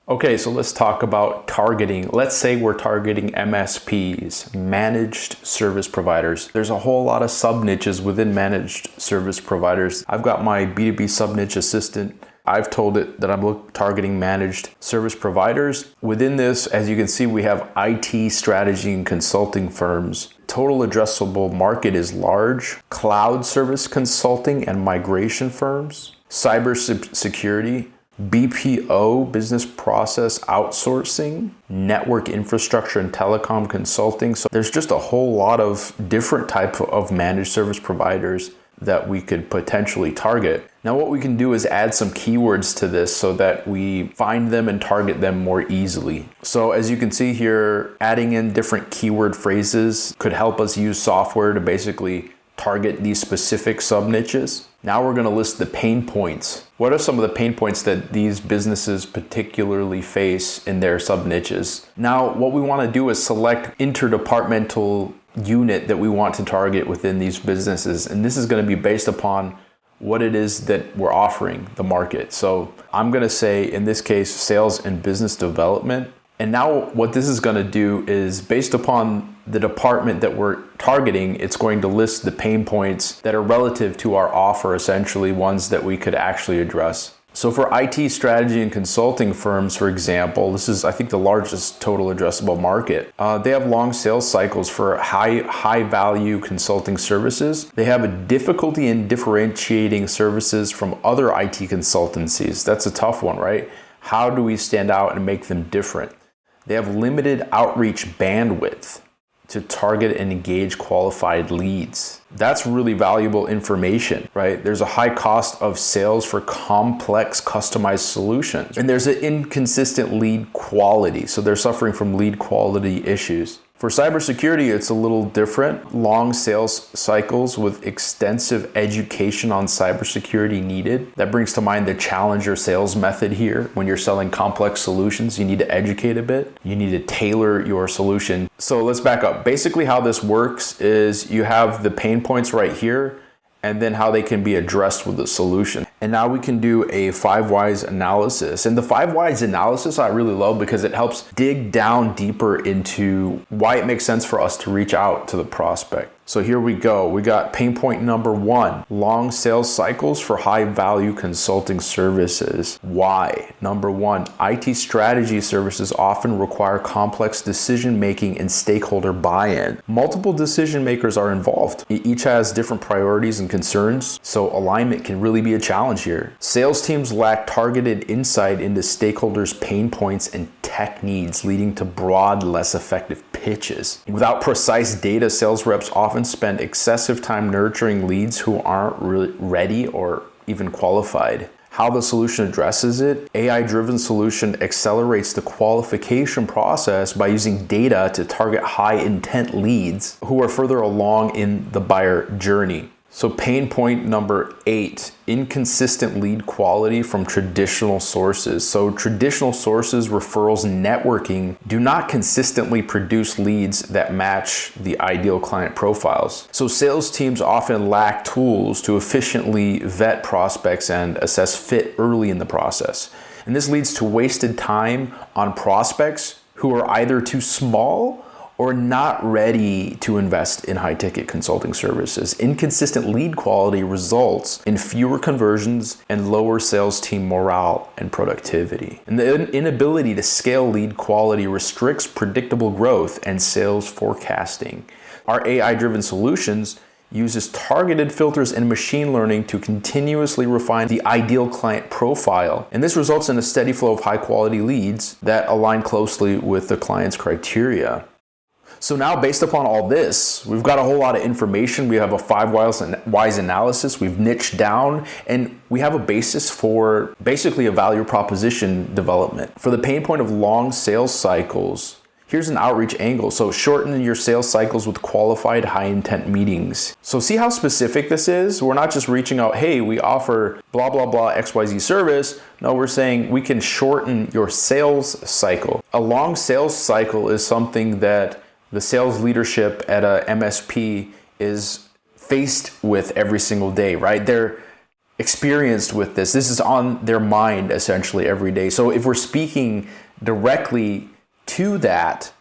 Okay, so let's talk about targeting. Let's say we're targeting MSPs, managed service providers. There's a whole lot of sub-niches within managed service providers. I've got my B2B sub-niche assistant. I've told it that I'm targeting managed service providers. Within this, as you can see, we have IT strategy and consulting firms. Total addressable market is large. Cloud service consulting and migration firms, cybersecurity, BPO, business process outsourcing, network infrastructure and telecom consulting. So there's just a whole lot of different types of managed service providers that we could potentially target. Now what we can do is add some keywords to this so that we find them and target them more easily. So as you can see here, adding in different keyword phrases could help us use software to basically target these specific sub-niches. Now we're going to list the pain points. What are some of the pain points that these businesses particularly face in their sub-niches? Now what we want to do is select interdepartmental unit that we want to target within these businesses, and this is going to be based upon what it is that we're offering the market. So I'm going to say in this case sales and business development. And now what this is going to do is, based upon the department that we're targeting, it's going to list the pain points that are relative to our offer, essentially ones that we could actually address. So for IT strategy and consulting firms, for example, this is, I think, the largest total addressable market. They have long sales cycles for high value consulting services. They have a difficulty in differentiating services from other IT consultancies. That's a tough one, right? How do we stand out and make them different? They have limited outreach bandwidth to target and engage qualified leads. That's really valuable information, right? There's a high cost of sales for complex customized solutions. And there's an inconsistent lead quality. So they're suffering from lead quality issues. For cybersecurity, it's a little different. Long sales cycles with extensive education on cybersecurity needed. That brings to mind the challenger sales method here. When you're selling complex solutions, you need to educate a bit. You need to tailor your solution. So let's back up. Basically how this works is you have the pain points right here, and then how they can be addressed with the solution. And now we can do a 5 whys analysis. And the 5 whys analysis I really love because it helps dig down deeper into why it makes sense for us to reach out to the prospect. So here we go. We got pain point number 1, long sales cycles for high value consulting services. Why? Number 1, IT strategy services often require complex decision making and stakeholder buy-in. Multiple decision makers are involved. Each has different priorities and concerns, so alignment can really be a challenge here. Sales teams lack targeted insight into stakeholders' pain points and tech needs, leading to broad, less effective pitches. Without precise data, sales reps often spend excessive time nurturing leads who aren't really ready or even qualified. How the solution addresses it: AI-driven solution accelerates the qualification process by using data to target high-intent leads who are further along in the buyer journey. So pain point number 8, inconsistent lead quality from traditional sources. So traditional sources, referrals, networking do not consistently produce leads that match the ideal client profiles. So sales teams often lack tools to efficiently vet prospects and assess fit early in the process. And this leads to wasted time on prospects who are either too small or not ready to invest in high-ticket consulting services. Inconsistent lead quality results in fewer conversions and lower sales team morale and productivity. And the inability to scale lead quality restricts predictable growth and sales forecasting. Our AI-driven solutions uses targeted filters and machine learning to continuously refine the ideal client profile. And this results in a steady flow of high-quality leads that align closely with the client's criteria. So now, based upon all this, we've got a whole lot of information. We have a 5 whys analysis. We've niched down, and we have a basis for basically a value proposition development. For the pain point of long sales cycles, here's an outreach angle. So shorten your sales cycles with qualified high intent meetings. So see how specific this is? We're not just reaching out, hey, we offer blah, blah, blah, XYZ service. No, we're saying we can shorten your sales cycle. A long sales cycle is something that the sales leadership at a MSP is faced with every single day, right? They're experienced with this. This is on their mind essentially every day. So if we're speaking directly to that,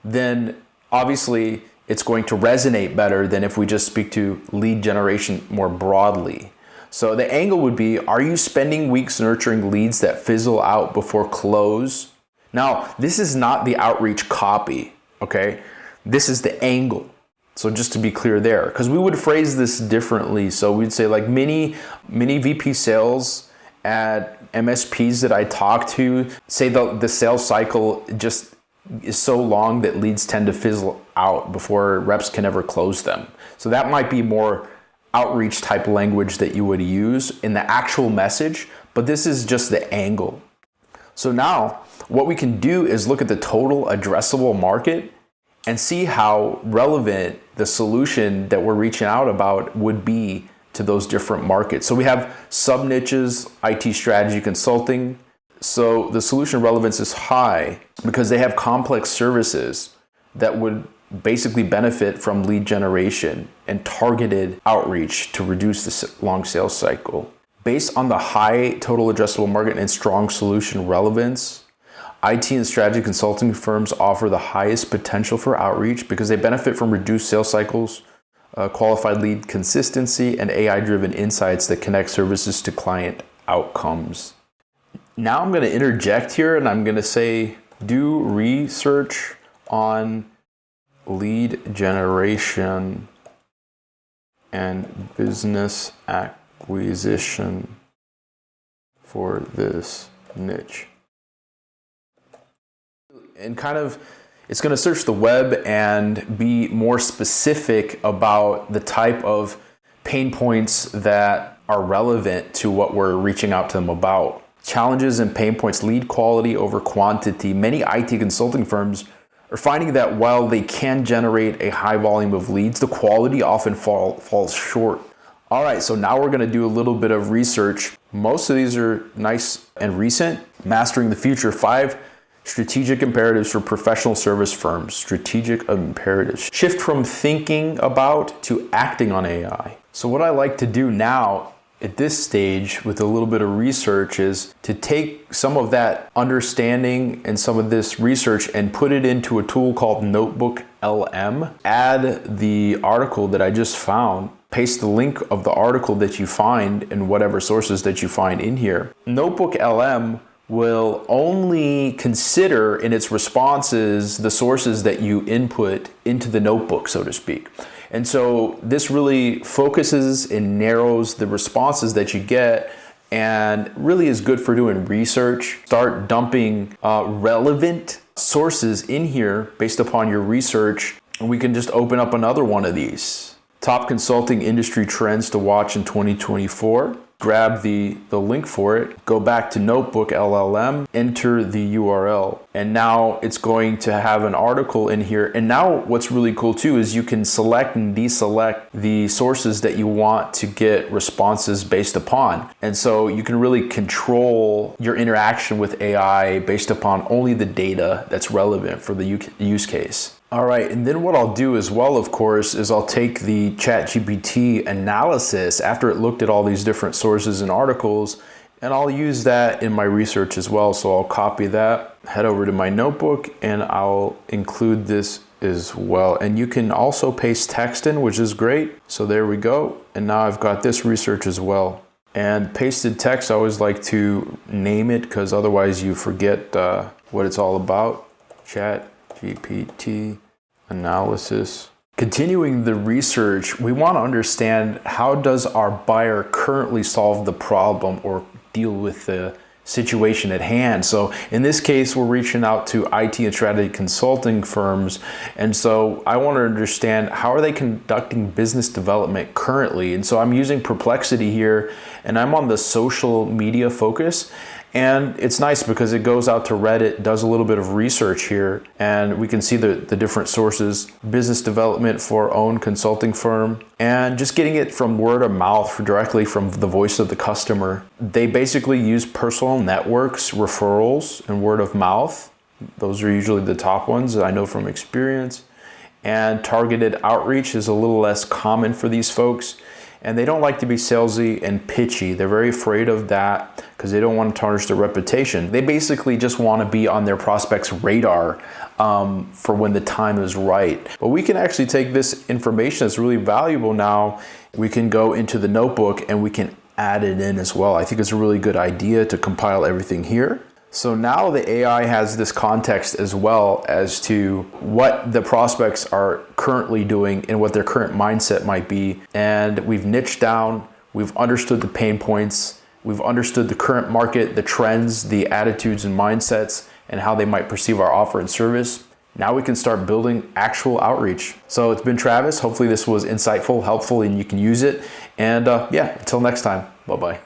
then obviously it's going to resonate better than if we just speak to lead generation more broadly. So the angle would be, are you spending weeks nurturing leads that fizzle out before close? Now, this is not the outreach copy, okay? This is the angle. So just to be clear there, because we would phrase this differently. So we'd say like many VP sales at MSPs that I talk to say the sales cycle just is so long that leads tend to fizzle out before reps can ever close them. So that might be more outreach type language that you would use in the actual message, but this is just the angle. So now what we can do is look at the total addressable market and see how relevant the solution that we're reaching out about would be to those different markets. So we have sub niches, IT strategy consulting. So the solution relevance is high because they have complex services that would basically benefit from lead generation and targeted outreach to reduce the long sales cycle. Based on the high total addressable market and strong solution relevance, IT and strategy consulting firms offer the highest potential for outreach because they benefit from reduced sales cycles, qualified lead consistency, and AI-driven insights that connect services to client outcomes. Now I'm going to interject here and I'm going to say, do research on lead generation and business acquisition for this niche. And kind of, it's going to search the web and be more specific about the type of pain points that are relevant to what we're reaching out to them about. Challenges and pain points, lead quality over quantity. Many IT consulting firms are finding that while they can generate a high volume of leads, the quality often falls short. All right, so now we're going to do a little bit of research. Most of these are nice and recent. Mastering the Future, 5 strategic imperatives for professional service firms. Strategic imperatives. Shift from thinking about to acting on AI. So what I like to do now at this stage with a little bit of research is to take some of that understanding and some of this research and put it into a tool called NotebookLM. Add the article that I just found, paste the link of the article that you find in whatever sources that you find in here. NotebookLM will only consider in its responses the sources that you input into the notebook, so to speak. And so this really focuses and narrows the responses that you get and really is good for doing research. Start dumping relevant sources in here based upon your research, and we can just open up another one of these. Top consulting industry trends to watch in 2024. Grab the link for it, go back to NotebookLM, enter the URL, and now it's going to have an article in here. And now what's really cool too is you can select and deselect the sources that you want to get responses based upon. And so you can really control your interaction with AI based upon only the data that's relevant for the use case. All right, and then what I'll do as well, of course, is I'll take the ChatGPT analysis after it looked at all these different sources and articles, and I'll use that in my research as well. So I'll copy that, head over to my notebook, and I'll include this as well. And you can also paste text in, which is great. So there we go. And now I've got this research as well. And pasted text, I always like to name it because otherwise you forget what it's all about. ChatGPT analysis. Continuing the research, we want to understand, how does our buyer currently solve the problem or deal with the situation at hand? So in this case, we're reaching out to IT and strategy consulting firms. And so I want to understand, how are they conducting business development currently? And so I'm using Perplexity here, and I'm on the social media focus. And it's nice because it goes out to Reddit, does a little bit of research here, and we can see the different sources, business development for own consulting firm, and just getting it from word of mouth directly from the voice of the customer. They basically use personal networks, referrals, and word of mouth. Those are usually the top ones that I know from experience. And targeted outreach is a little less common for these folks. and they don't like to be salesy and pitchy. They're very afraid of that because they don't want to tarnish their reputation. They basically just want to be on their prospect's radar for when the time is right. But we can actually take this information that's really valuable now. We can go into the notebook and we can add it in as well. I think it's a really good idea to compile everything here. So now the AI has this context as well as to what the prospects are currently doing and what their current mindset might be. And we've niched down, we've understood the pain points, we've understood the current market, the trends, the attitudes and mindsets, and how they might perceive our offer and service. Now we can start building actual outreach. So it's been Travis. Hopefully this was insightful, helpful, and you can use it. And yeah, until next time, bye-bye.